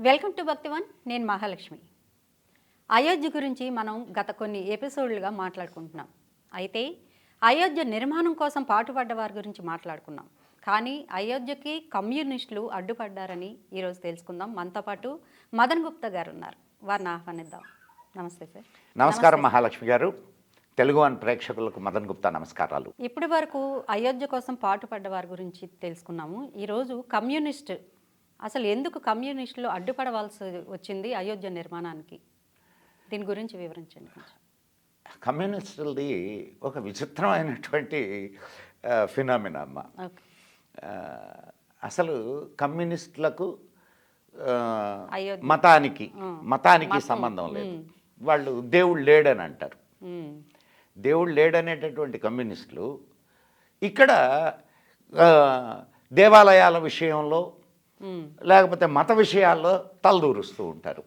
Welcome to Bhaktivan. నేను మహాలక్ష్మి. అయోధ్య గురించి మనం గత కొన్ని ఎపిసోడ్లుగా మాట్లాడుకుంటున్నాం. అయితే అయోధ్య నిర్మాణం కోసం పాటుపడ్డ వారి గురించి మాట్లాడుకున్నాం. కానీ అయోధ్యకి కమ్యూనిస్టులు అడ్డుపడ్డారని ఈరోజు తెలుసుకుందాం. మనతో పాటు మదన్ గుప్తా గారు ఉన్నారు. వారిని ఆహ్వానిద్దాం. నమస్తే సార్. నమస్కారం మహాలక్ష్మి గారు. తెలుగు వన్ ప్రేక్షకులకు మదన్ గుప్తా నమస్కారాలు. ఇప్పటి వరకు అయోధ్య కోసం పాటుపడ్డ వారి గురించి తెలుసుకున్నాము. ఈరోజు అసలు ఎందుకు కమ్యూనిస్టులు అడ్డుపడవలసి వచ్చింది అయోధ్య నిర్మాణానికి? దీని గురించి వివరించండి కొంచెం. కమ్యూనిస్టులది ఒక విచిత్రమైనటువంటి ఫినామినా అమ్మ. అసలు కమ్యూనిస్టులకు మతానికి సంబంధం లేదు. వాళ్ళు దేవుడు లేడని అంటారు. దేవుడు లేడనేటటువంటి కమ్యూనిస్టులు ఇక్కడ దేవాలయాల విషయంలో లేకపోతే మత విషయాల్లో తలదూరుస్తూ ఉంటారు.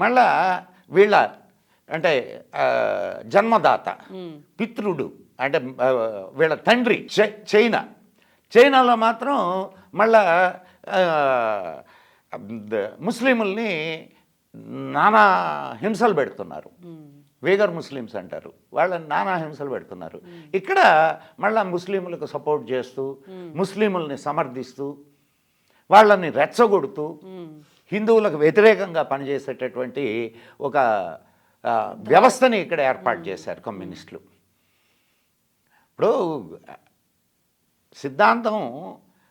మళ్ళా వీళ్ళ అంటే జన్మదాత పితృడు అంటే వీళ్ళ తండ్రి చైనాలో మాత్రం మళ్ళా ముస్లింల్ని నానా హింసలు పెడుతున్నారు. వేగర్ ముస్లిమ్స్ అంటారు, వాళ్ళని నానా హింసలు పెడుతున్నారు. ఇక్కడ మళ్ళా ముస్లింలకు సపోర్ట్ చేస్తూ ముస్లింల్ని సమర్థిస్తూ వాళ్ళని రెచ్చగొడుతూ హిందువులకు వ్యతిరేకంగా పనిచేసేటటువంటి ఒక వ్యవస్థని ఇక్కడ ఏర్పాటు చేశారు కమ్యూనిస్టులు. ఇప్పుడు సిద్ధాంతం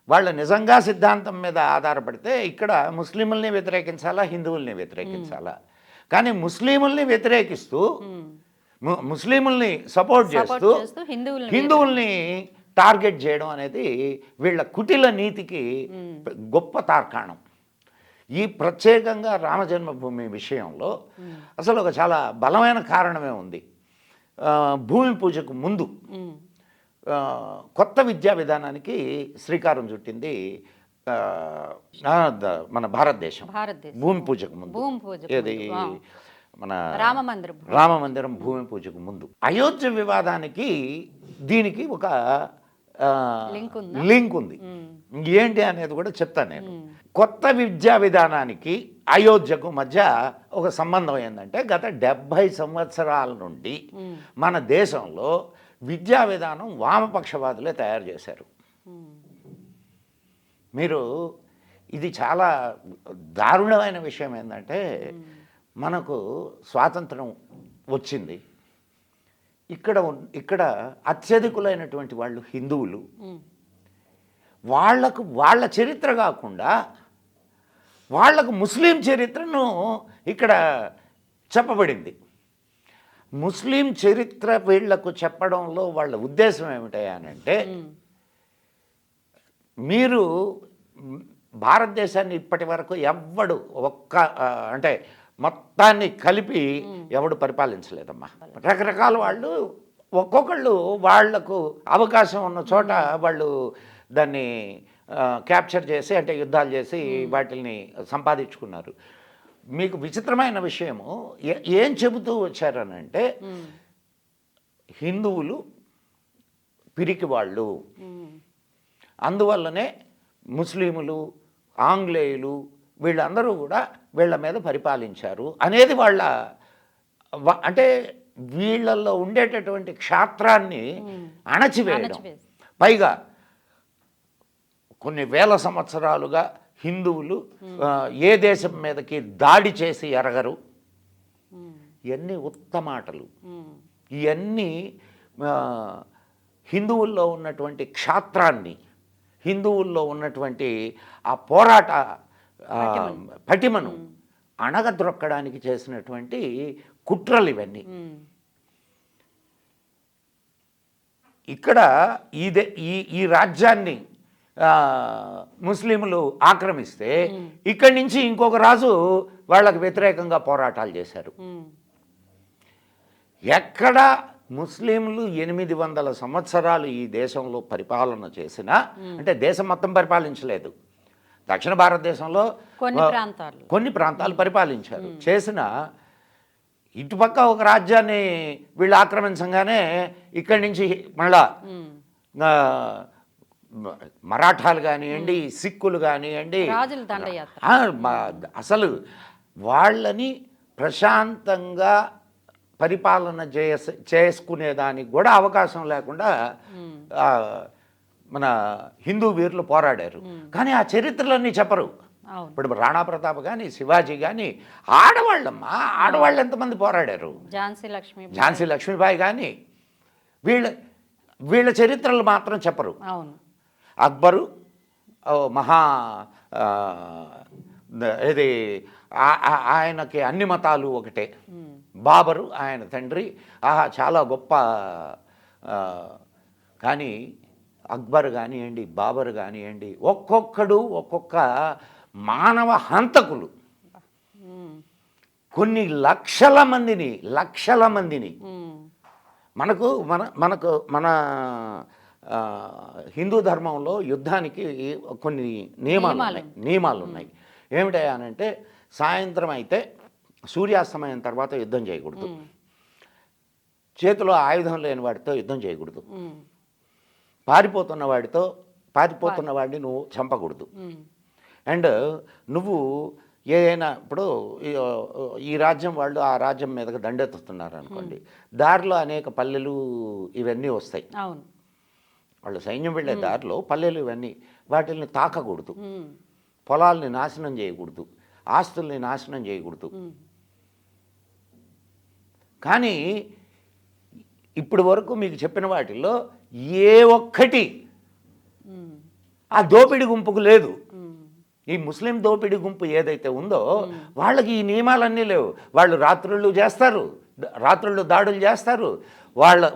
వాళ్ళ నిజంగా సిద్ధాంతం మీద ఆధారపడితే ఇక్కడ ముస్లింల్ని వ్యతిరేకించాలా, హిందువుల్ని వ్యతిరేకించాలా. కానీ ముస్లింల్ని వ్యతిరేకిస్తూ ముస్లింల్ని సపోర్ట్ చేస్తూ హిందువుల్ని టార్గెట్ చేయడం అనేది వీళ్ళ కుటిల నీతికి గొప్ప తార్కాణం. ఈ ప్రత్యేకంగా రామజన్మభూమి విషయంలో అసలు ఒక చాలా బలమైన కారణమే ఉంది. భూమి పూజకు ముందు కొత్త విద్యా విధానానికి శ్రీకారం చుట్టింది మన భారతదేశం. భూమి పూజకు ముందు ఏది మన రామమందిరం భూమి పూజకు ముందు. అయోధ్య వివాదానికి దీనికి ఒక లింక్ ఉంది. ఏంటి అనేది కూడా చెప్తాను నేను. కొత్త విద్యా విధానానికి అయోధ్యకు మధ్య ఒక సంబంధం ఏంటంటే గత 70 సంవత్సరాల నుండి మన దేశంలో విద్యా విధానం వామపక్షవాదులే తయారు చేశారు. మీరు ఇది చాలా దారుణమైన విషయం ఏంటంటే మనకు స్వాతంత్రం వచ్చింది, ఇక్కడ అత్యధికులైనటువంటి వాళ్ళు హిందువులు. వాళ్ళ చరిత్ర కాకుండా వాళ్లకు ముస్లిం చరిత్రను ఇక్కడ చెప్పబడింది. ముస్లిం చరిత్ర వీళ్లకు చెప్పడంలో వాళ్ళ ఉద్దేశం ఏమిటంటే మీరు భారతదేశాన్ని ఇప్పటి వరకు ఎవ్వడు అంటే మొత్తాన్ని కలిపి ఎవడు పరిపాలించలేదమ్మా. రకరకాల వాళ్ళు ఒక్కొక్కళ్ళు వాళ్లకు అవకాశం ఉన్న చోట వాళ్ళు దాన్ని క్యాప్చర్ చేసి అంటే యుద్ధాలు చేసి వాటిని సంపాదించుకున్నారు. మీకు విచిత్రమైన విషయము ఏం చెబుతూ వచ్చారనంటే హిందువులు పిరికి వాళ్ళు, అందువల్లనే ముస్లిములు ఆంగ్లేయులు వీళ్ళందరూ కూడా వీళ్ళ మీద పరిపాలించారు అనేది వాళ్ళ అంటే వీళ్ళల్లో ఉండేటటువంటి క్షాత్రాన్ని అణచివేయడం. పైగా కొన్ని వేల సంవత్సరాలుగా హిందువులు ఏ దేశం మీదకి దాడి చేసి ఎరగరు. ఇవన్నీ ఉత్తమాటలు. ఇవన్నీ హిందువుల్లో ఉన్నటువంటి క్షాత్రాన్ని, హిందువుల్లో ఉన్నటువంటి ఆ పోరాట పటిమను అణగద్రొక్కడానికి చేసినటువంటి కుట్రలు ఇవన్నీ. ఇక్కడ ఈ రాజ్యాన్ని ముస్లింలు ఆక్రమిస్తే ఇక్కడి నుంచి ఇంకొక రాజు వాళ్ళకు వ్యతిరేకంగా పోరాటాలు చేశారు. ఎక్కడ ముస్లింలు 800 సంవత్సరాలు ఈ దేశంలో పరిపాలన చేసినా, అంటే దేశం మొత్తం పరిపాలించలేదు, దక్షిణ భారతదేశంలో కొన్ని ప్రాంతాలు పరిపాలించారు. చేసిన ఇటుపక్క ఒక రాజ్యాన్ని వీళ్ళు ఆక్రమించగానే ఇక్కడి నుంచి మళ్ళా మరాఠాలు కానివ్వండి, సిక్కులు కానివ్వండి, రాజుల దండయాత్ర. అసలు వాళ్ళని ప్రశాంతంగా పరిపాలన చేసుకునేదానికి కూడా అవకాశం లేకుండా ఆ, మన హిందూ వీరులు పోరాడారు. కానీ ఆ చరిత్రలన్నీ చెప్పరు. అవును. ఇప్పుడు రాణా ప్రతాప్ కానీ, శివాజీ కానీ, ఆడవాళ్ళమ్మా, ఆడవాళ్ళు ఎంతమంది పోరాడారు. ఝాన్సీ లక్ష్మీబాయి కానీ, వీళ్ళ చరిత్రలు మాత్రం చెప్పరు. అవును. అక్బరు మహా ఇది ఆయనకి అన్ని మతాలు ఒకటే. బాబరు ఆయన తండ్రి, చాలా గొప్ప. కానీ అక్బర్ కానివ్వండి, బాబర్ కానివ్వండి, ఒక్కొక్కడు ఒక్కొక్క మానవ హంతకులు. కొన్ని లక్షల మందిని మనకు మన హిందూ ధర్మంలో యుద్ధానికి కొన్ని నియమాలు ఉన్నాయి. ఏమిటంటే సాయంత్రం అయితే సూర్యాస్తమయం తర్వాత యుద్ధం చేయకూడదు, చేతిలో ఆయుధం లేని వాడితో యుద్ధం చేయకూడదు, పారిపోతున్న వాడిని నువ్వు చంపకూడదు. అండ్ నువ్వు ఏదైనా ఇప్పుడు ఈ రాజ్యం వాళ్ళు ఆ రాజ్యం మీదకి దండెత్తుతున్నారు అనుకోండి, దారిలో అనేక పల్లెలు ఇవన్నీ వస్తాయి. అవును. వాళ్ళు సైన్యం వెళ్ళే దారిలో పల్లెలు ఇవన్నీ, వాటిని తాకకూడదు, పొలాల్ని నాశనం చేయకూడదు, ఆస్తుల్ని నాశనం చేయకూడదు. కానీ ఇప్పటి వరకు మీకు చెప్పిన వాటిల్లో ఏ ఒక్కటి ఆ దోపిడి గుంపుకు లేదు. ఈ ముస్లిం దోపిడి గుంపు ఏదైతే ఉందో వాళ్ళకి ఈ నియమాలన్నీ లేవు. వాళ్ళు రాత్రుళ్ళు దాడులు చేస్తారు.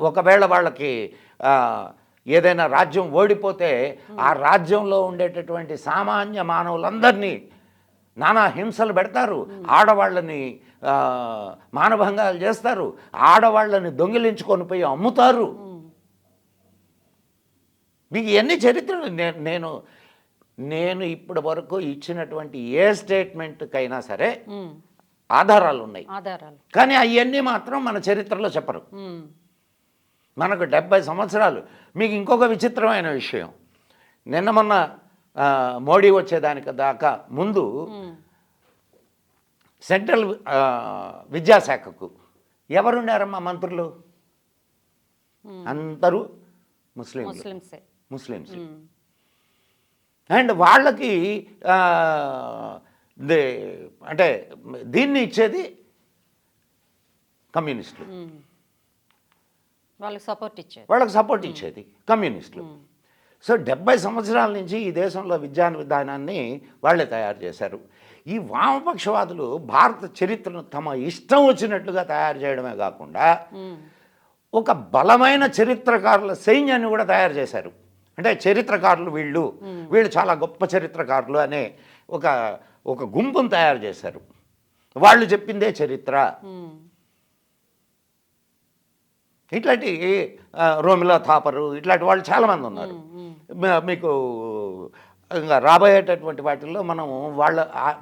ఒకవేళ వాళ్ళకి ఏదైనా రాజ్యం ఓడిపోతే ఆ రాజ్యంలో ఉండేటటువంటి సామాన్య మానవులందరినీ నానా హింసలు పెడతారు, ఆడవాళ్ళని మానభంగాలు చేస్తారు, ఆడవాళ్ళని దొంగిలించుకొని పోయి అమ్ముతారు. మీకు ఎన్ని చరిత్రలు నేను ఇప్పటి వరకు ఇచ్చినటువంటి ఏ స్టేట్మెంట్కైనా సరే ఆధారాలు ఉన్నాయి. కానీ అవన్నీ మాత్రం మన చరిత్రలో చెప్పరు. మనకు 70 సంవత్సరాలు. మీకు ఇంకొక విచిత్రమైన విషయం, మొన్న మోడీ వచ్చేదానికి దాకా ముందు సెంట్రల్ విద్యాశాఖకు ఎవరున్నారమ్మా మంత్రులు? అందరూ ముస్లిమ్స్. అండ్ వాళ్ళకి అంటే దీన్ని ఇచ్చేది కమ్యూనిస్టులు, వాళ్ళకి సపోర్ట్ ఇచ్చేది కమ్యూనిస్టులు. సో 70 సంవత్సరాల నుంచి ఈ దేశంలో విద్యా విధానాన్ని వాళ్ళే తయారు చేశారు. ఈ వామపక్షవాదులు భారత చరిత్రను తమ ఇష్టం వచ్చినట్లుగా తయారు చేయడమే కాకుండా ఒక బలమైన చరిత్రకారుల సైన్యాన్ని కూడా తయారు చేశారు. అంటే చరిత్రకారులు వీళ్ళు చాలా గొప్ప చరిత్రకారులు అనే ఒక గుంపును తయారు చేశారు. వాళ్ళు చెప్పిందే చరిత్ర. ఇట్లాంటి రోమిలా థాపరు ఇట్లాంటి వాళ్ళు చాలామంది ఉన్నారు. మీకు ఇంకా రాబోయేటటువంటి వాటిల్లో మనం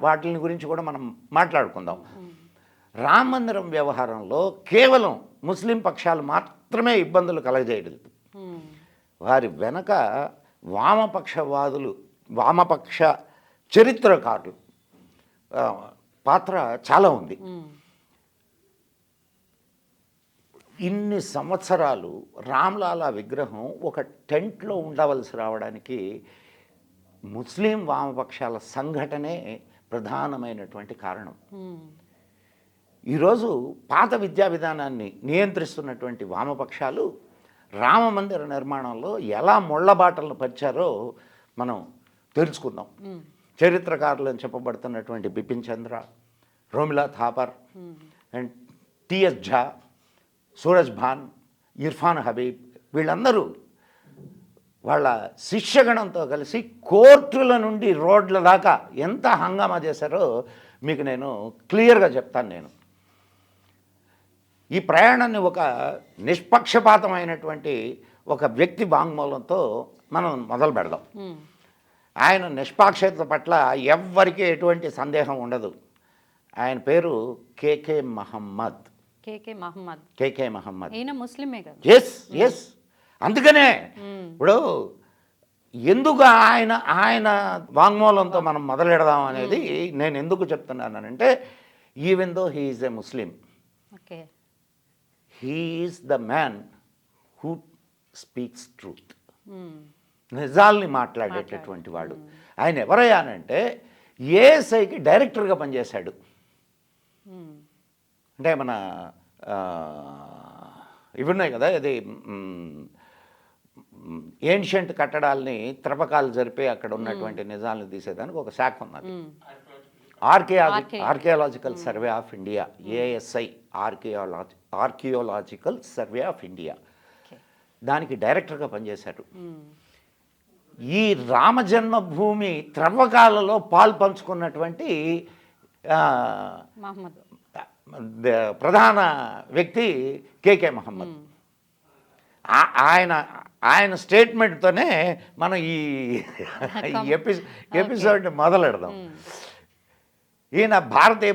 వాటిని గురించి కూడా మనం మాట్లాడుకుందాం. రామ మందిరం వ్యవహారంలో కేవలం ముస్లిం పక్షాలు మాత్రమే ఇబ్బందులు కలగజేయలేదు. వారి వెనక వామపక్ష చరిత్రకారులు పాత్ర చాలా ఉంది. ఇన్ని సంవత్సరాలు రామ్లాలా విగ్రహం ఒక టెంట్లో ఉండవలసి రావడానికి ముస్లిం వామపక్షాల సంఘటనే ప్రధానమైనటువంటి కారణం. ఈరోజు పాత విద్యా విధానాన్ని నియంత్రిస్తున్నటువంటి వామపక్షాలు రామ మందిర నిర్మాణంలో ఎలా ముళ్ళబాటలను పరిచారో మనం తెలుసుకుందాం. చరిత్రకారులు అని చెప్పబడుతున్నటువంటి బిపిన్ చంద్ర, రోమిలా థాపర్ అండ్ టిఎస్ ఝా, సూరజ్ భాన్, ఇర్ఫాన్ హబీబ్ వీళ్ళందరూ వాళ్ళ శిష్యగణంతో కలిసి కోర్టుల నుండి రోడ్ల దాకా ఎంత హంగామా చేశారో మీకు నేను క్లియర్గా చెప్తాను. ఈ ప్రయాణాన్ని ఒక నిష్పక్షపాతమైనటువంటి ఒక వ్యక్తి వాంగ్మూలంతో మనం మొదలు పెడదాం. ఆయన నిష్పాక్షత పట్ల ఎవ్వరికీ ఎటువంటి సందేహం ఉండదు. ఆయన పేరు కేకే మహమ్మద్. ఈయన ముస్లిమే కదా? ఎస్ అందుకనే ఇప్పుడు ఎందుకు ఆయన ఆయన వాంగ్మూలంతో మనం మొదలెడదాం అనేది నేను ఎందుకు చెప్తున్నానంటే even though he is a Muslim, okay. He is the man who speaks truth. మ్మ్. నిజాల్ని మాట్లాడేటటువంటి వాడు. ఆయన ఎవరయ్యానంటే ఏఎస్ఐకి డైరెక్టర్గా పనిచేశాడు. మ్మ్. అంటే మన ఇవి ఉన్నాయి కదా, ఇది ఏన్షియంట్ కట్టడాల్ని త్రపకాలు జరిపి అక్కడ ఉన్నటువంటి నిజాలను తీసేదానికి ఒక శాఖ ఉన్నది, archaeological survey of India, ASI, archaeological survey of India. దానికి డైరెక్టర్గా పనిచేశారు. ఈ రామజన్మభూమి త్రవ్వకాలలో పాలు పంచుకున్నటువంటి మహమ్మద్ ప్రధాన వ్యక్తి కేకే మహమ్మద్. ఆయన స్టేట్మెంట్తోనే మనం ఈ ఎపిసోడ్ని మొదలెడదాం. ఈయన భారతీయ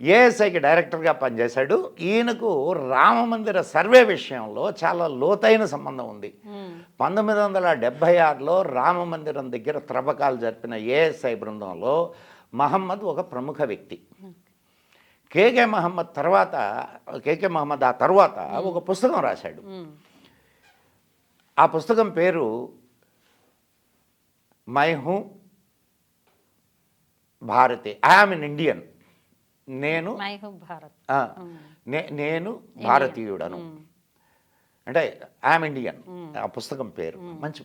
ఏఎస్ఐకి డైరెక్టర్గా పనిచేశాడు. ఈయనకు రామమందిర సర్వే విషయంలో చాలా లోతైన సంబంధం ఉంది. 1976లో రామమందిరం దగ్గర త్రవ్వకాలు జరిపిన ఏఎస్ఐ బృందంలో మహమ్మద్ ఒక ప్రముఖ వ్యక్తి. కేకే మహమ్మద్ ఆ తర్వాత ఒక పుస్తకం రాశాడు. ఆ పుస్తకం పేరు మై హూ భారతే, ఐఆమ్ ఇన్ ఇండియన్. నేను భారతీయుడను, అంటే ఐఆమ్ ఇండియన్. ఆ పుస్తకం పేరు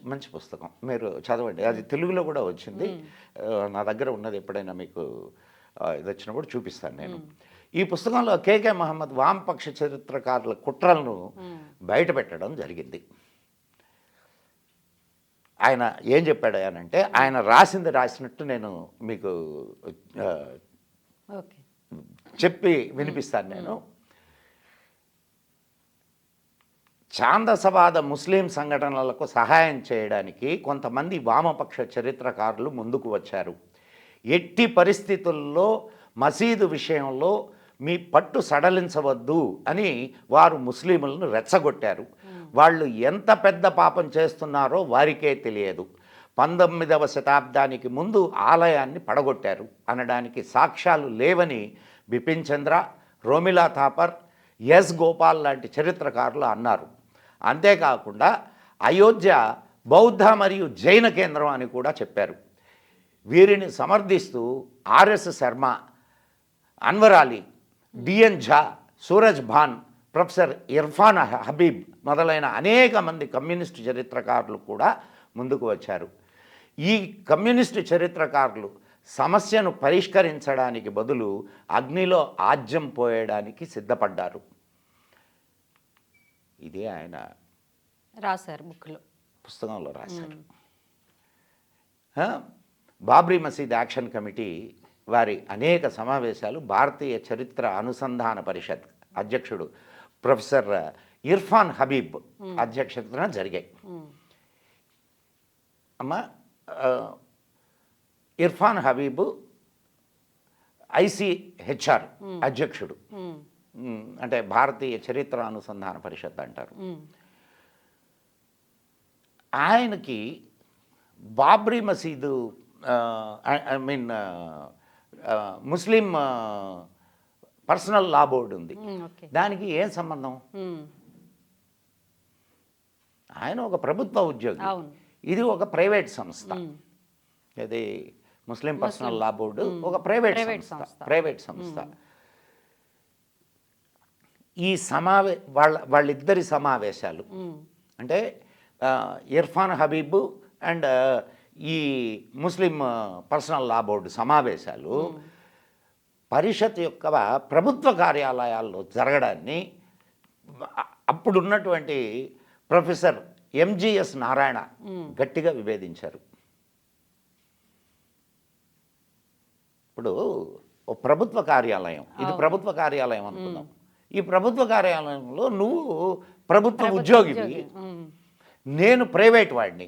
మంచి పుస్తకం, మీరు చదవండి. అది తెలుగులో కూడా వచ్చింది, నా దగ్గర ఉన్నది. ఎప్పుడైనా మీకు ఇది వచ్చినప్పుడు చూపిస్తాను నేను. ఈ పుస్తకంలో కేకే మహమ్మద్ వామపక్ష చరిత్రకారుల కుట్రలను బయటపెట్టడం జరిగింది. ఆయన ఏం చెప్పాడు అంటే, ఆయన రాసినట్టు నేను మీకు చెప్పి వినిపిస్తాను నేను. ఛాందసవాద ముస్లిం సంఘటనలకు సహాయం చేయడానికి కొంతమంది వామపక్ష చరిత్రకారులు ముందుకు వచ్చారు. ఎట్టి పరిస్థితుల్లో మసీదు విషయంలో మీ పట్టు సడలించవద్దు అని వారు ముస్లింలను రెచ్చగొట్టారు. వాళ్ళు ఎంత పెద్ద పాపం చేస్తున్నారో వారికే తెలియదు. 19వ శతాబ్దానికి ముందు ఆలయాన్ని పడగొట్టారు అనడానికి సాక్ష్యాలు లేవని బిపిన్ చంద్ర, రోమిలా థాపర్, ఎస్ గోపాల్ లాంటి చరిత్రకారులు అన్నారు. అంతేకాకుండా అయోధ్య బౌద్ధ మరియు జైన కేంద్రం అని కూడా చెప్పారు. వీరిని సమర్థిస్తూ ఆర్ఎస్ శర్మ, అన్వర్ అలీ, డిఎన్ ఝా, సూరజ్ భాన్, ప్రొఫెసర్ ఇర్ఫాన్ హబీబ్ మొదలైన అనేక మంది కమ్యూనిస్టు చరిత్రకారులు కూడా ముందుకు వచ్చారు. ఈ కమ్యూనిస్టు చరిత్రకారులు సమస్యను పరిష్కరించడానికి బదులు అగ్నిలో ఆజ్యం పోయడానికి సిద్ధపడ్డారు. ఇదే ఆయన రాశారు, బుక్లో, పుస్తకంలో రాశారు. బాబ్రీ మసీద్ యాక్షన్ కమిటీ వారి అనేక సమావేశాలు భారతీయ చరిత్ర అనుసంధాన పరిషత్ అధ్యక్షుడు ప్రొఫెసర్ ఇర్ఫాన్ హబీబ్ అధ్యక్షతన జరిగాయి. అమ్మ, ఇర్ఫాన్ హబీబ్ ఐసిహెచ్ఆర్ అధ్యక్షుడు, అంటే భారతీయ చరిత్ర అనుసంధాన పరిషత్ అంటారు. ఆయనకి బాబ్రీ మసీదు, I mean Muslim personal law board ఉంది, దానికి ఏం సంబంధం? ఆయన ఒక ప్రభుత్వ ఉద్యోగి, ఇది ఒక ప్రైవేట్ సంస్థ. ఇది ముస్లిం పర్సనల్ లా బోర్డు ఒక ప్రైవేట్ సంస్థ. ఈ వాళ్ళిద్దరి సమావేశాలు, అంటే ఇర్ఫాన్ హబీబ్ అండ్ ఈ ముస్లిం పర్సనల్ లా బోర్డు సమావేశాలు పరిషత్ యొక్క ప్రభుత్వ కార్యాలయాల్లో జరగడాన్ని అప్పుడున్నటువంటి ప్రొఫెసర్ ఎంజిఎస్ నారాయణ గట్టిగా విభేదించారు. ఇప్పుడు ఓ ప్రభుత్వ కార్యాలయం, ఇది ప్రభుత్వ కార్యాలయం అనుకుందాం. ఈ ప్రభుత్వ కార్యాలయంలో నువ్వు ప్రభుత్వ ఉద్యోగివి, నేను ప్రైవేట్ వాడిని.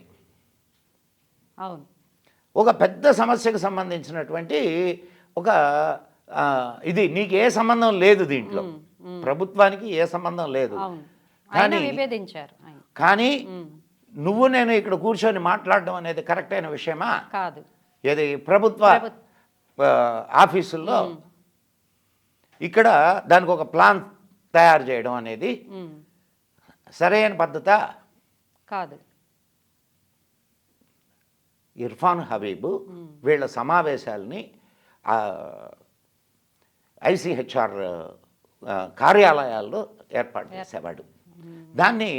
ఒక పెద్ద సమస్యకు సంబంధించినటువంటి ఒక ఇది నీకు ఏ సంబంధం లేదు, దీంట్లో ప్రభుత్వానికి ఏ సంబంధం లేదు. కానీ నువ్వు నేను ఇక్కడ కూర్చొని మాట్లాడడం అనేది కరెక్ట్ అయిన విషయమా? కాదు. ఏది ప్రభుత్వ ఆఫీసుల్లో ఇక్కడ దానికి ఒక ప్లాన్ తయారు చేయడం అనేది సరైన పద్ధతా? కాదు. ఇర్ఫాన్ హబీబ్ వీళ్ళ సమావేశాలని ఐసిహెచ్ఆర్ కార్యాలయాల్లో ఏర్పాటు చేసేవాడు. దాన్ని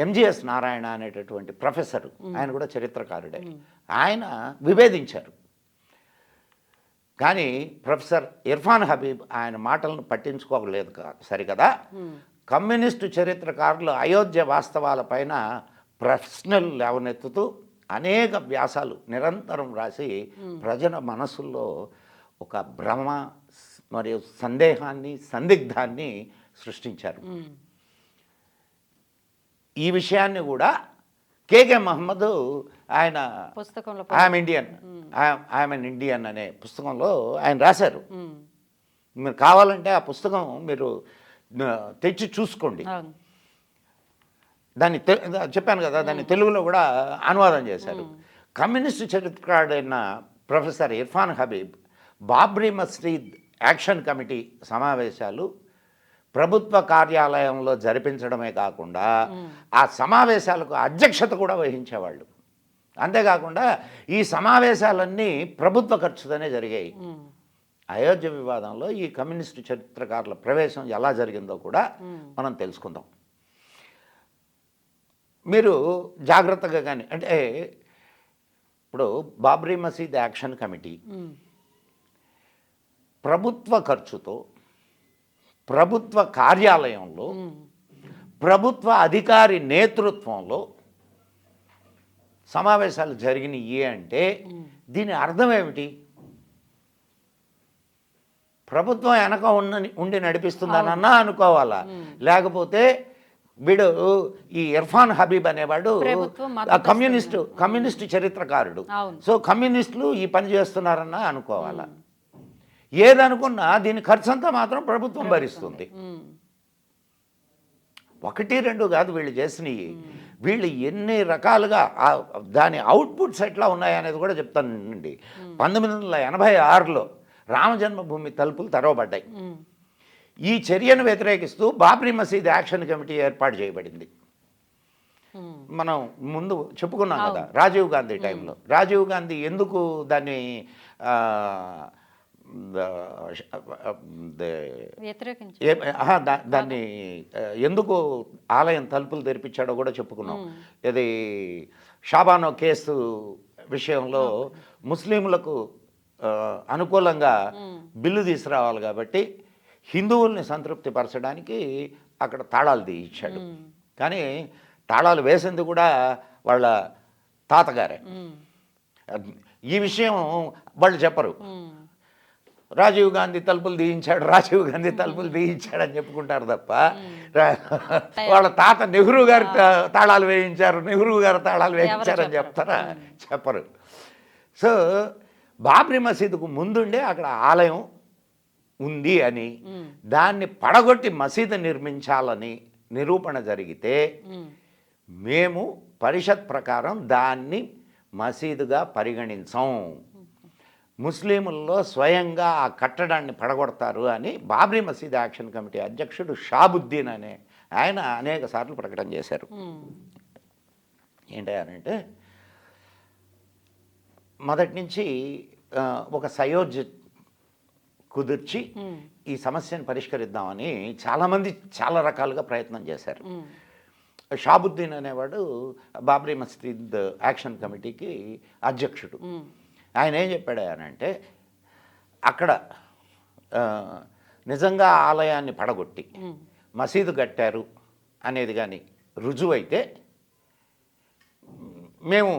ఎంజిఎస్ నారాయణ అనేటటువంటి ప్రొఫెసర్, ఆయన కూడా చరిత్రకారుడే, ఆయన విభేదించారు. కానీ ప్రొఫెసర్ ఇర్ఫాన్ హబీబ్ ఆయన మాటలను పట్టించుకోలేదు సరికదా. కమ్యూనిస్టు చరిత్రకారులు అయోధ్య వాస్తవాలపైన ప్రశ్నలు లేవనెత్తుతూ అనేక వ్యాసాలు నిరంతరం రాసి ప్రజల మనసుల్లో ఒక భ్రమ మరియు సందేహాన్ని, సందిగ్ధాన్ని సృష్టించారు. ఈ విషయాన్ని కూడా కేకే మహమ్మద్ ఆయన పుస్తకంలో ఐఎమ్ ఇండియన్ అనే పుస్తకంలో ఆయన రాశారు. మీరు కావాలంటే ఆ పుస్తకం మీరు తెచ్చి చూసుకోండి. దాన్ని చెప్పాను కదా, దాన్ని తెలుగులో కూడా అనువాదం చేశారు. కమ్యూనిస్టు చరిత్రకారుడైన ప్రొఫెసర్ ఇర్ఫాన్ హబీబ్ బాబ్రీ మసీద్ యాక్షన్ కమిటీ సమావేశాలు ప్రభుత్వ కార్యాలయంలో జరిపించడమే కాకుండా ఆ సమావేశాలకు అధ్యక్షత కూడా వహించేవాళ్ళు. అంతేకాకుండా ఈ సమావేశాలన్నీ ప్రభుత్వ ఖర్చుతోనే జరిగాయి. అయోధ్య వివాదంలో ఈ కమ్యూనిస్టు చరిత్రకారుల ప్రవేశం ఎలా జరిగిందో కూడా మనం తెలుసుకుందాం. మీరు జాగ్రత్తగా కానీ, అంటే ఇప్పుడు బాబ్రీ మసీద్ యాక్షన్ కమిటీ ప్రభుత్వ ఖర్చుతో ప్రభుత్వ కార్యాలయంలో ప్రభుత్వ అధికారి నేతృత్వంలో సమావేశాలు జరిగినాయి అంటే దీని అర్థం ఏమిటి? ప్రభుత్వం వెనక ఉండి నడిపిస్తుందనన్నా అనుకోవాలా, లేకపోతే వీడు ఈ ఇర్ఫాన్ హబీబ్ అనేవాడు కమ్యూనిస్టు చరిత్రకారుడు, సో కమ్యూనిస్టులు ఈ పని చేస్తున్నారన్నా అనుకోవాలా. ఏదనుకున్నా దీని ఖర్చు అంతా మాత్రం ప్రభుత్వం భరిస్తుంది. ఒకటి రెండు కాదు వీళ్ళు చేసినవి. వీళ్ళు ఎన్ని రకాలుగా దాని అవుట్పుట్స్ ఎట్లా ఉన్నాయనేది కూడా చెప్తానండి. 1986లో రామజన్మభూమి తలుపులు తెరవబడ్డాయి. ఈ చర్యను వ్యతిరేకిస్తూ బాబ్రీ మసీద్ యాక్షన్ కమిటీ ఏర్పాటు చేయబడింది. మనం ముందు చెప్పుకున్నాం కదా, రాజీవ్ గాంధీ టైంలో. రాజీవ్ గాంధీ ఎందుకు దాన్ని దాన్ని ఎందుకు ఆలయం తలుపులు తెరిపించాడో కూడా చెప్పుకున్నాం. ఇది షాబానో కేసు విషయంలో ముస్లింలకు అనుకూలంగా బిల్లు తీసుకురావాలి కాబట్టి హిందువుల్ని సంతృప్తి పరచడానికి అక్కడ తాళాలు తీయించాడు. కానీ తాళాలు వేసింది కూడా వాళ్ళ తాతగారే. ఈ విషయం వాళ్ళు చెప్పరు. రాజీవ్ గాంధీ తలుపులు తీయించాడని చెప్పుకుంటారు తప్ప వాళ్ళ తాత నెహ్రూ గారి తాళాలు వేయించారని చెప్తారా? చెప్పరు. సో బాబ్రీ మసీదుకు ముందుండే అక్కడ ఆలయం ఉంది అని, దాన్ని పడగొట్టి మసీదు నిర్మించాలని నిరూపణ జరిగితే మేము పరిషత్ ప్రకారం దాన్ని మసీదుగా పరిగణించం, ముస్లింల్లో స్వయంగా ఆ కట్టడాన్ని పడగొడతారు అని బాబ్రీ మసీద్ యాక్షన్ కమిటీ అధ్యక్షుడు షాబుద్దీన్ అనే ఆయన అనేక సార్లు ప్రకటన చేశారు. ఏంటంటే మొదటి నుంచి ఒక సయోధ్య కుదిర్చి ఈ సమస్యను పరిష్కరిద్దామని చాలామంది చాలా రకాలుగా ప్రయత్నం చేశారు. షాబుద్దీన్ అనేవాడు బాబ్రీ మసీద్ యాక్షన్ కమిటీకి అధ్యక్షుడు. ఆయన ఏం చెప్పాడు అంటే, అక్కడ నిజంగా ఆలయాన్ని పడగొట్టి మసీదు కట్టారు అనేది కానీ రుజువైతే మేము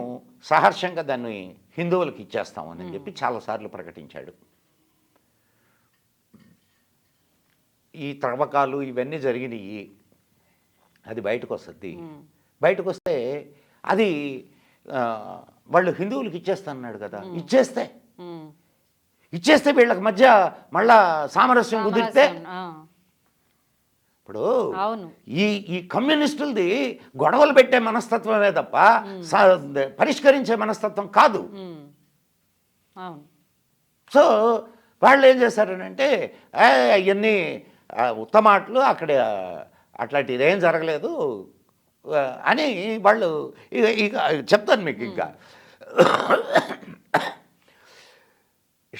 సహర్షంగా దాన్ని హిందువులకు ఇచ్చేస్తామని చెప్పి చాలాసార్లు ప్రకటించాడు. ఈ త్రవ్వకాలు ఇవన్నీ జరిగినాయి, అది బయటకు వస్తుంది. బయటకు వస్తే అది వాళ్ళు హిందువులకు ఇచ్చేస్తానన్నాడు కదా, ఇచ్చేస్తే వీళ్ళకి మధ్య మళ్ళా సామరస్యం కుదిరితే ఇప్పుడు అవును. ఈ ఈ కమ్యూనిస్టులది గొడవలు పెట్టే మనస్తత్వమే తప్ప పరిష్కరించే మనస్తత్వం కాదు. అవును. సో వాళ్ళు ఏం చేశారనంటే అవన్నీ ఉత్తమాటలు అక్కడ అట్లాంటిది ఏం జరగలేదు అని వాళ్ళు ఇక చెప్తాను మీకు. ఇంకా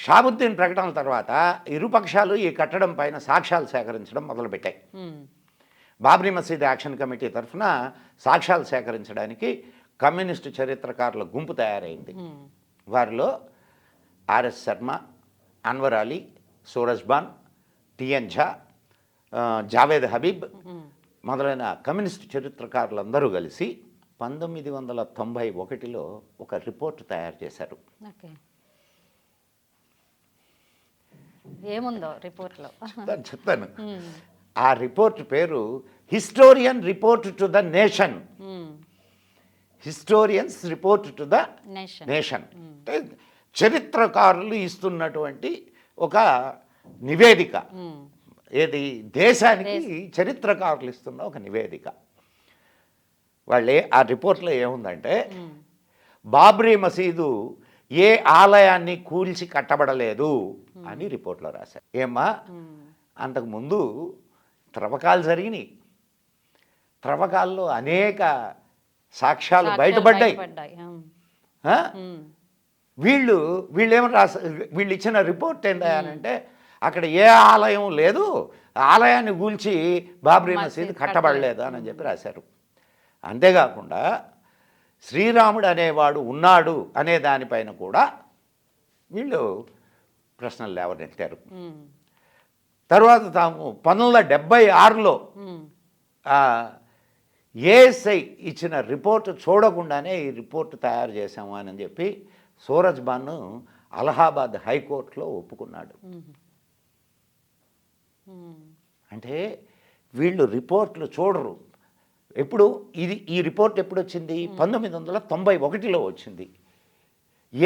షాబుద్దీన్ ప్రకటనల తర్వాత ఇరుపక్షాలు ఈ కట్టడం పైన సాక్ష్యాలు సేకరించడం మొదలుపెట్టాయి. బాబ్రీ మసీద్ యాక్షన్ కమిటీ తరఫున సాక్ష్యాలు సేకరించడానికి కమ్యూనిస్టు చరిత్రకారుల గుంపు తయారైంది. వారిలో ఆర్ఎస్ శర్మ, అన్వర్ అలీ, సూరజ్బాన్, టిఎన్ ఝా, జావేద్ హబీబ్ మొదలైన కమ్యూనిస్టు చరిత్రకారులందరూ కలిసి 1991లో ఒక రిపోర్ట్ తయారు చేశారు. ఏముందో రిపోర్ట్లో చెప్తాను. ఆ రిపోర్ట్ పేరు historian report to the nation. Historians report to the nation అంటే చరిత్రకారులు ఇస్తున్నటువంటి ఒక నివేదిక. ఏది? దేశానికి చరిత్రకారులు ఇస్తున్న ఒక నివేదిక. వాళ్ళే ఆ రిపోర్ట్లో ఏముందంటే బాబ్రీ మసీదు ఏ ఆలయాన్ని కూల్చి కట్టబడలేదు అని రిపోర్ట్లో రాశారు. ఏమ్మా, అంతకుముందు త్రవ్వకాలు జరిగినాయి. త్రవ్వకాల్లో అనేక సాక్ష్యాలు బయటపడ్డాయి. వీళ్ళు ఇచ్చిన రిపోర్ట్ ఏంటంటే అక్కడ ఏ ఆలయం లేదు, ఆలయాన్ని కూల్చి బాబ్రీ మసీద్ కట్టబడలేదు అని చెప్పి రాశారు. అంతేకాకుండా శ్రీరాముడు అనేవాడు ఉన్నాడు అనే దానిపైన కూడా వీళ్ళు ప్రశ్నలు లేవనెత్తారు. తర్వాత తాము 1976లో ఏఎస్ఐ ఇచ్చిన రిపోర్టు చూడకుండానే ఈ రిపోర్టు తయారు చేశాము అని చెప్పి సూరజ్బాన్ అలహాబాద్ హైకోర్టులో ఒప్పుకున్నాడు. అంటే వీళ్ళు రిపోర్ట్లు చూడరు. ఎప్పుడు ఈ రిపోర్ట్ ఎప్పుడు వచ్చింది? 1991లో వచ్చింది.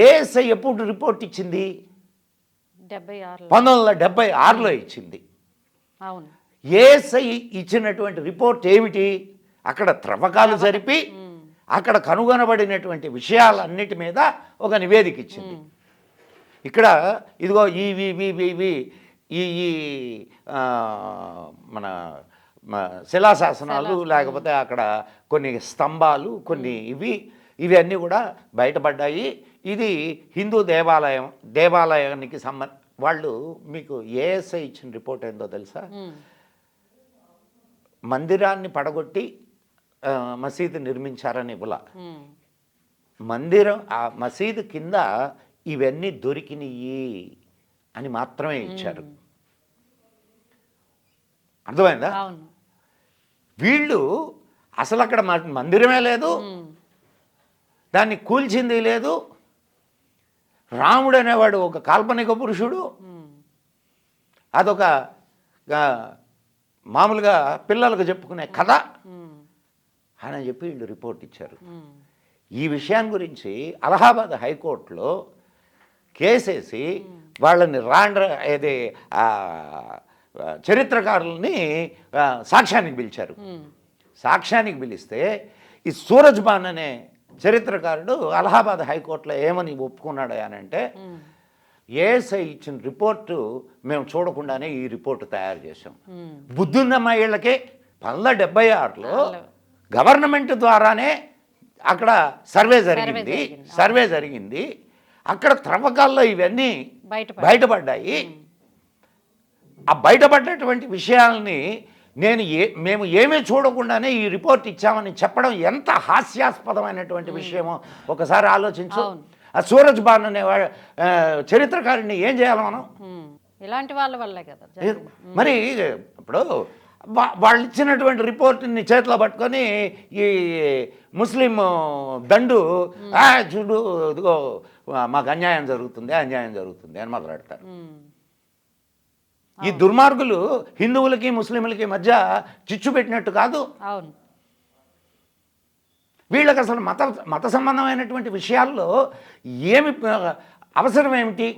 ఏఎస్ఐ ఎప్పుడు రిపోర్ట్ ఇచ్చింది? 1976లో ఇచ్చింది. అవును. ఏఎస్ఐ ఇచ్చినటువంటి రిపోర్ట్ ఏమిటి? అక్కడ త్రవ్వకాలు జరిపి అక్కడ కనుగొనబడినటువంటి విషయాలన్నిటి మీద ఒక నివేదిక ఇచ్చింది. ఇక్కడ ఇదిగో ఈ మన శిలాశాసనాలు, లేకపోతే అక్కడ కొన్ని స్తంభాలు, కొన్ని ఇవి అన్నీ కూడా బయటపడ్డాయి. ఇది హిందూ దేవాలయానికి వాళ్ళు మీకు ఏఎస్ఐ ఇచ్చిన రిపోర్ట్ ఏందో తెలుసా? మందిరాన్ని పడగొట్టి మసీదు నిర్మించారని ఇవ్వలా. మందిరం ఆ మసీదు కింద ఇవన్నీ దొరికినాయి అని మాత్రమే ఇచ్చారు. అర్థమైందా? వీళ్ళు అసలు అక్కడ మందిరమే లేదు, దాన్ని కూల్చింది లేదు. రాముడు అనేవాడు ఒక కాల్పనిక పురుషుడు, అదొక మామూలుగా పిల్లలకు చెప్పుకునే కథ అని చెప్పి వీళ్ళు రిపోర్ట్ ఇచ్చారు. ఈ విషయాన్ని గురించి అలహాబాద్ హైకోర్టులో కేసేసి వాళ్ళని చరిత్రకారుల్ని సాక్ష్యానికి పిలిచారు. సాక్ష్యానికి పిలిస్తే ఈ సూరజ్బాన్ అనే చరిత్రకారుడు అలహాబాద్ హైకోర్టులో ఏమని ఒప్పుకున్నాడు అని అంటే, ఏఎస్ఐ ఇచ్చిన రిపోర్టు మేము చూడకుండానే ఈ రిపోర్టు తయారు చేసాం. బుద్ధున్నమ్మ ఇళ్ళకే 1976లో గవర్నమెంట్ ద్వారానే అక్కడ సర్వే జరిగింది. అక్కడ త్రవ్వకాల్లో ఇవన్నీ బయటపడ్డాయి. ఆ బయటపడ్డటువంటి విషయాల్ని మేము ఏమీ చూడకుండానే ఈ రిపోర్ట్ ఇచ్చామని చెప్పడం ఎంత హాస్యాస్పదమైనటువంటి విషయమో ఒకసారి ఆలోచించు. ఆ సూరజ్బాన్ అనే చరిత్రకారుని ఏం చేయాలి మనం? ఇలాంటి వాళ్ళ వల్లే కదా. మరి ఇప్పుడు వాళ్ళు ఇచ్చినటువంటి రిపోర్ట్ని చేతిలో పట్టుకొని ఈ ముస్లిం దండు చూడు ఇదిగో మాకు అన్యాయం జరుగుతుంది అని మొదలెడతారు. ఈ దుర్మార్గులు హిందువులకి ముస్లింలకి మధ్య చిచ్చు పెట్టినట్టు కాదు. అవును. వీళ్ళకి అసలు మత సంబంధమైనటువంటి విషయాల్లో ఏమి అవసరం ఏమిటి?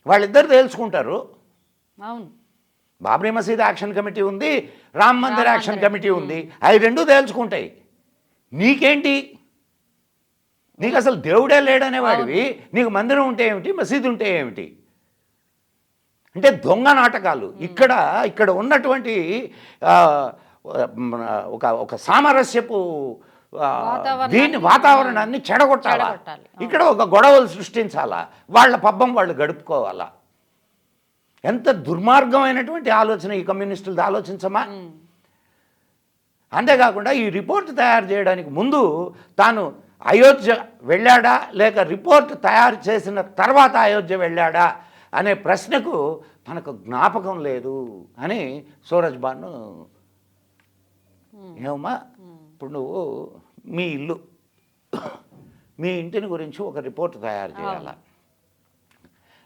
వాళ్ళిద్దరు తేల్చుకుంటారు. అవును. బాబ్రీ మసీద్ యాక్షన్ కమిటీ ఉంది, రామ్ మందిర్ యాక్షన్ కమిటీ ఉంది. అవి రెండూ తేల్చుకుంటాయి. నీకేంటి? నీకు అసలు దేవుడే లేడనేవాడివి, నీకు మందిరం ఉంటే ఏమిటి, మసీదు ఉంటే ఏమిటి? అంటే దొంగ నాటకాలు. ఇక్కడ ఉన్నటువంటి ఒక సామరస్యపు దీన్ని వాతావరణాన్ని చెడగొట్టాలా, ఇక్కడ ఒక గొడవలు సృష్టించాలా, వాళ్ళ పబ్బం వాళ్ళు గడుపుకోవాలా. ఎంత దుర్మార్గమైనటువంటి ఆలోచన ఈ కమ్యూనిస్టులది, ఆలోచించమా? అంతేకాకుండా ఈ రిపోర్ట్ తయారు చేయడానికి ముందు తాను అయోధ్య వెళ్ళాడా లేక రిపోర్ట్ తయారు చేసిన తర్వాత అయోధ్య వెళ్ళాడా అనే ప్రశ్నకు తనకు జ్ఞాపకం లేదు అని సూరజ్ బాను. ఏమమ్మా, ఇప్పుడు నువ్వు మీ ఇల్లు, మీ ఇంటిని గురించి ఒక రిపోర్ట్ తయారు చేయాలా?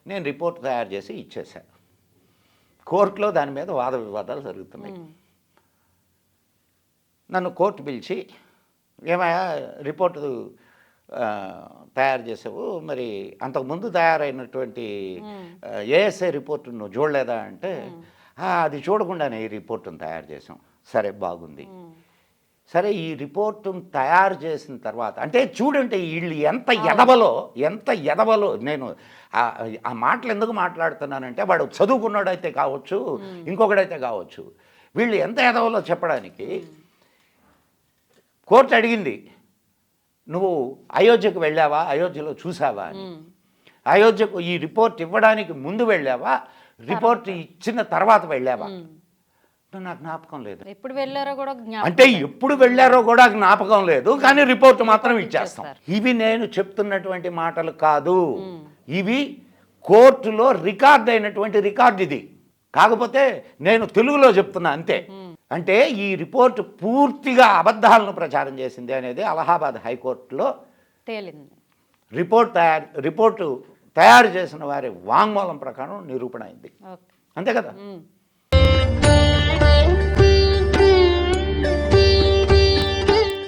నేను రిపోర్ట్ తయారు చేసి ఇచ్చేసాను. కోర్టులో దాని మీద వాద వివాదాలు జరుగుతున్నాయి. నన్ను కోర్టు పిలిచి, ఏమయ్యా రిపోర్టు తయారు చేసావు, మరి అంతకుముందు తయారైనటువంటి ఏఎస్ఐ రిపోర్టు నువ్వు చూడలేదా అంటే, అది చూడకుండానే ఈ రిపోర్టును తయారు చేసాం. సరే, బాగుంది. సరే, ఈ రిపోర్టును తయారు చేసిన తర్వాత అంటే చూడంటే వీళ్ళు ఎంత ఎదవలో నేను ఆ మాటలు ఎందుకు మాట్లాడుతున్నానంటే, వాడు చదువుకున్నాడైతే కావచ్చు, ఇంకొకడైతే కావచ్చు, వీళ్ళు ఎంత ఎదవలో చెప్పడానికి. కోర్టు అడిగింది, నువ్వు అయోధ్యకు వెళ్ళావా, అయోధ్యలో చూసావా అని. అయోధ్యకు ఈ రిపోర్ట్ ఇవ్వడానికి ముందు వెళ్ళావా, రిపోర్ట్ ఇచ్చిన తర్వాత వెళ్ళావా? నాకు జ్ఞాపకం లేదు. ఎప్పుడు వెళ్ళారో కూడా అంటే ఎప్పుడు వెళ్ళారో కూడా జ్ఞాపకం లేదు, కానీ రిపోర్ట్ మాత్రం ఇచ్చేస్తాం. ఇవి నేను చెప్తున్నటువంటి మాటలు కాదు, ఇవి కోర్టులో రికార్డ్ అయినటువంటి రికార్డు ఇది. కాకపోతే నేను తెలుగులో చెప్తున్నా అంతే. అంటే ఈ రిపోర్టు పూర్తిగా అబద్ధాలను ప్రచారం చేసింది అనేది అలహాబాద్ హైకోర్టులో తేలింది. రిపోర్టు తయారు చేసిన వారి వాంగ్మూలం ప్రకారం నిరూపణ అయింది. అంతే కదా.